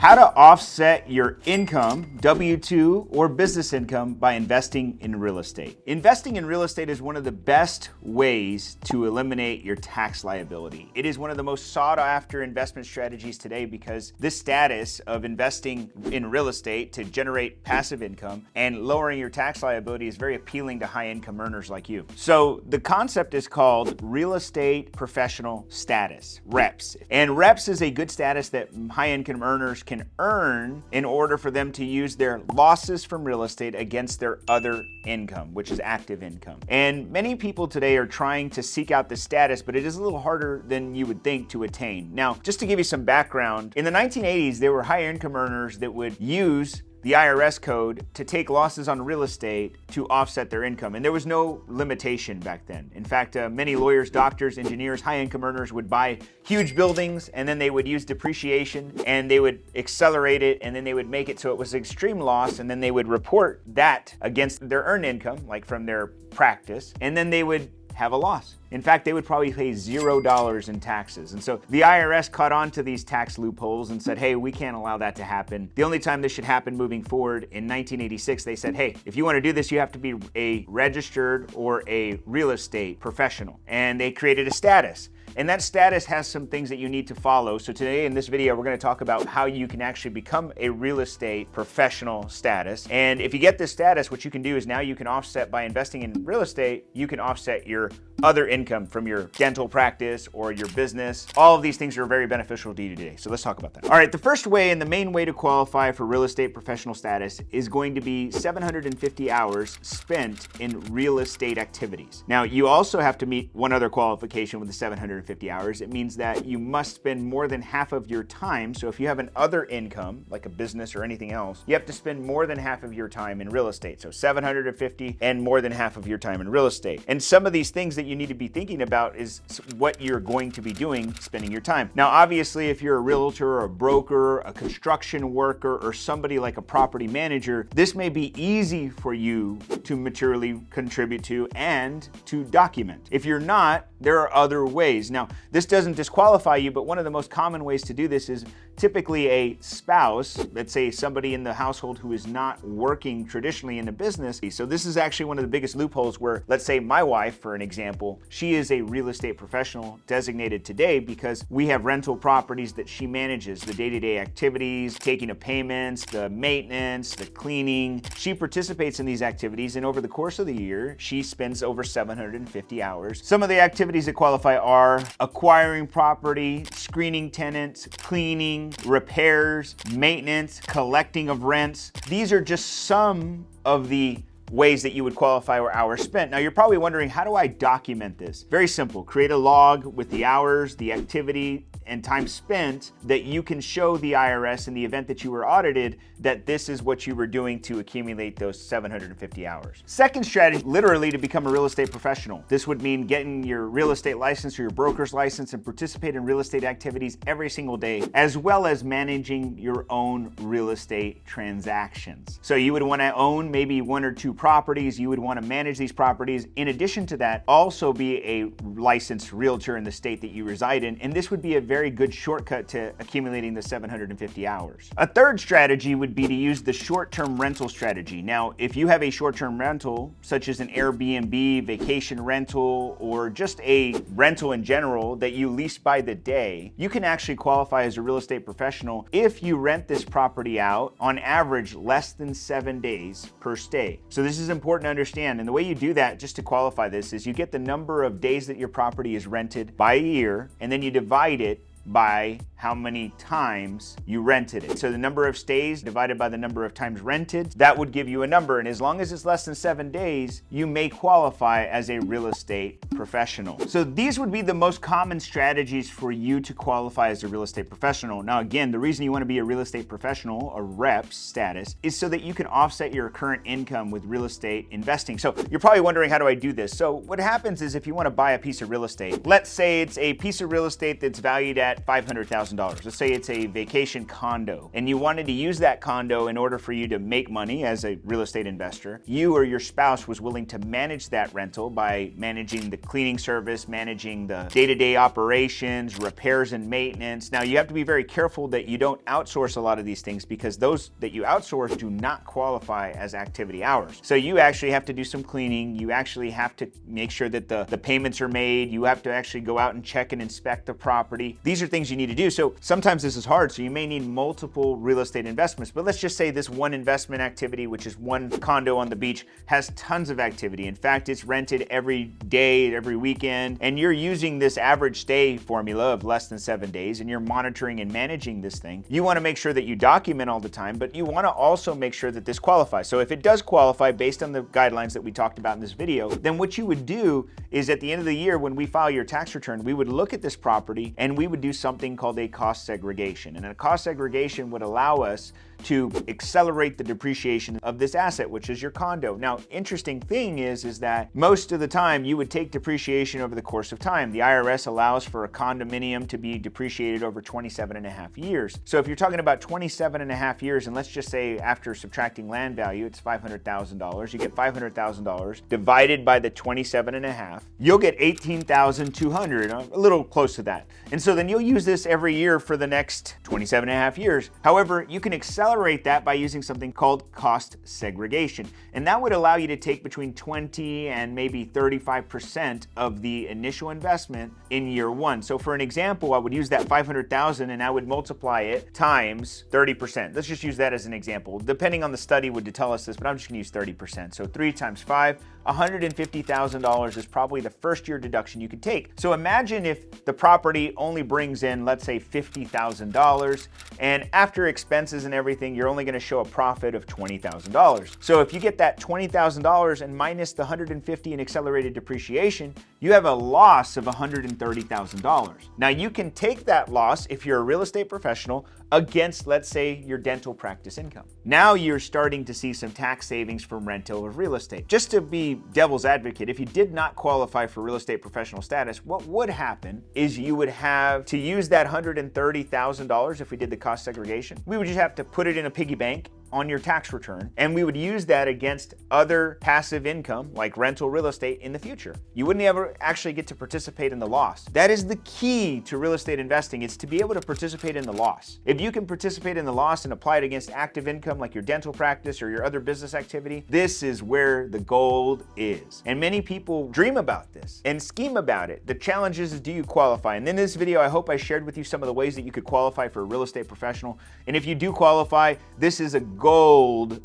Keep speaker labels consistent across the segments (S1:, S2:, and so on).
S1: How to offset your income, W-2 or business income, by investing in real estate. Investing in real estate is one of the best ways to eliminate your tax liability. It is one of the most sought after investment strategies today because this status of investing in real estate to generate passive income and lowering your tax liability is very appealing to high income earners like you. So the concept is called real estate professional status, REPS. And REPS is a good status that high income earners can earn in order for them to use their losses from real estate against their other income, which is active income. And many people today are trying to seek out this status, but it is a little harder than you would think to attain. Now, just to give you some background, in the 1980s, there were high income earners that would use the IRS code to take losses on real estate to offset their income. And there was no limitation back then. In fact, many lawyers, doctors, engineers, high income earners would buy huge buildings and then they would use depreciation and they would accelerate it and then they would make it so it was extreme loss and then they would report that against their earned income, like from their practice, and then they would have a loss. In fact, they would probably pay $0 in taxes. And so the IRS caught on to these tax loopholes and said, hey, we can't allow that to happen. The only time this should happen moving forward, in 1986, they said, hey, if you want to do this, you have to be a registered or a real estate professional. And they created a status. And that status has some things that you need to follow. So today in this video, we're going to talk about how you can actually become a real estate professional status. And if you get this status, what you can do is now you can offset by investing in real estate, you can offset your other income from your dental practice or your business. All of these things are very beneficial to you today. So let's talk about that. All right, the first way and the main way to qualify for real estate professional status is going to be 750 hours spent in real estate activities. Now, you also have to meet one other qualification with the 750 hours. It means that you must spend more than half of your time. So if you have an other income, like a business or anything else, you have to spend more than half of your time in real estate. So 750 and more than half of your time in real estate. And some of these things that you need to be thinking about is what you're going to be doing, spending your time. Now, obviously, if you're a realtor or a broker, a construction worker, or somebody like a property manager, this may be easy for you to materially contribute to and to document. If you're not, there are other ways. Now, this doesn't disqualify you, but one of the most common ways to do this is typically a spouse, let's say somebody in the household who is not working traditionally in a business. So this is actually one of the biggest loopholes where, let's say my wife, for an example, she is a real estate professional designated today because we have rental properties that she manages, the day-to-day activities, taking of payments, the maintenance, the cleaning. She participates in these activities, and over the course of the year, she spends over 750 hours. Some of the activities that qualify are acquiring property, screening tenants, cleaning, repairs, maintenance, collecting of rents. These are just some of the ways that you would qualify for hours spent. Now, you're probably wondering, how do I document this? Very simple. Create a log with the hours, the activity, and time spent that you can show the IRS in the event that you were audited that this is what you were doing to accumulate those 750 hours. Second strategy, literally to become a real estate professional. This would mean getting your real estate license or your broker's license and participate in real estate activities every single day, as well as managing your own real estate transactions. So you would want to own maybe one or two properties. You would want to manage these properties. In addition to that, also be a licensed realtor in the state that you reside in. And this would be a very good shortcut to accumulating the 750 hours. A third strategy would be to use the short-term rental strategy. Now, if you have a short-term rental, such as an Airbnb, vacation rental, or just a rental in general that you lease by the day, you can actually qualify as a real estate professional if you rent this property out on average less than 7 days per stay. So this is important to understand. And the way you do that, just to qualify this, is you get the number of days that your property is rented by a year, and then you divide it by how many times you rented it. So the number of stays divided by the number of times rented, that would give you a number. And as long as it's less than 7 days, you may qualify as a real estate professional. So these would be the most common strategies for you to qualify as a real estate professional. Now, again, the reason you want to be a real estate professional, a REPS status, is so that you can offset your current income with real estate investing. So you're probably wondering, how do I do this? So what happens is if you want to buy a piece of real estate, let's say it's a piece of real estate that's valued at that $500,000. Let's say it's a vacation condo, and you wanted to use that condo in order for you to make money as a real estate investor. You or your spouse was willing to manage that rental by managing the cleaning service, managing the day-to-day operations, repairs and maintenance. Now, you have to be very careful that you don't outsource a lot of these things, because those that you outsource do not qualify as activity hours. So you actually have to do some cleaning. You actually have to make sure that the payments are made. You have to actually go out and check and inspect the property. These are things you need to do. So sometimes this is hard, so you may need multiple real estate investments. But let's just say this one investment activity, which is one condo on the beach, has tons of activity. In fact, it's rented every day, every weekend, and you're using this average stay formula of less than 7 days, and you're monitoring and managing this thing. You want to make sure that you document all the time, but you want to also make sure that this qualifies. So if it does qualify based on the guidelines that we talked about in this video, then what you would do is at the end of the year, when we file your tax return, we would look at this property and we would do something called a cost segregation. And a cost segregation would allow us to accelerate the depreciation of this asset, which is your condo. Now, interesting thing is that most of the time you would take depreciation over the course of time. The IRS allows for a condominium to be depreciated over 27.5 years. So if you're talking about 27.5 years, and let's just say after subtracting land value, it's $500,000, you get $500,000 divided by the 27.5, you'll get $18,200, a little close to that. And so then you'll use this every year for the next 27.5 years. However, you can accelerate that by using something called cost segregation. And that would allow you to take between 20 and maybe 35% of the initial investment in year one. So for an example, I would use that $500,000 and I would multiply it times 30%. Let's just use that as an example. Depending on the study would tell us this, but I'm just gonna use 30%. So 3 times 5, $150,000 is probably the first year deduction you could take. So imagine if the property only brings in, let's say, $50,000, and after expenses and everything, you're only gonna show a profit of $20,000. So if you get that $20,000 and minus the $150,000 in accelerated depreciation, you have a loss of $130,000. Now you can take that loss if you're a real estate professional against, let's say, your dental practice income. Now you're starting to see some tax savings from rental of real estate. Just to be devil's advocate, if you did not qualify for real estate professional status, what would happen is you would have to use that $130,000 if we did the cost segregation. We would just have to put it in a piggy bank on your tax return, and we would use that against other passive income like rental real estate in the future. You wouldn't ever actually get to participate in the loss. That is the key to real estate investing. It's to be able to participate in the loss. If you can participate in the loss and apply it against active income like your dental practice or your other business activity, this is where the gold is. And many people dream about this and scheme about it. The challenge is, do you qualify? And in this video, I hope I shared with you some of the ways that you could qualify for a real estate professional. And if you do qualify, this is a gold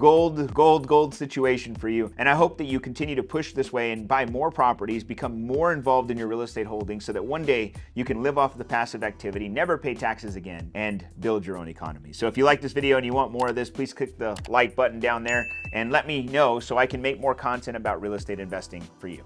S1: situation for you. And I hope that you continue to push this way and buy more properties, become more involved in your real estate holdings, so that one day you can live off of the passive activity, never pay taxes again, and build your own economy. So if you like this video and you want more of this, please click the like button down there and let me know so I can make more content about real estate investing for you.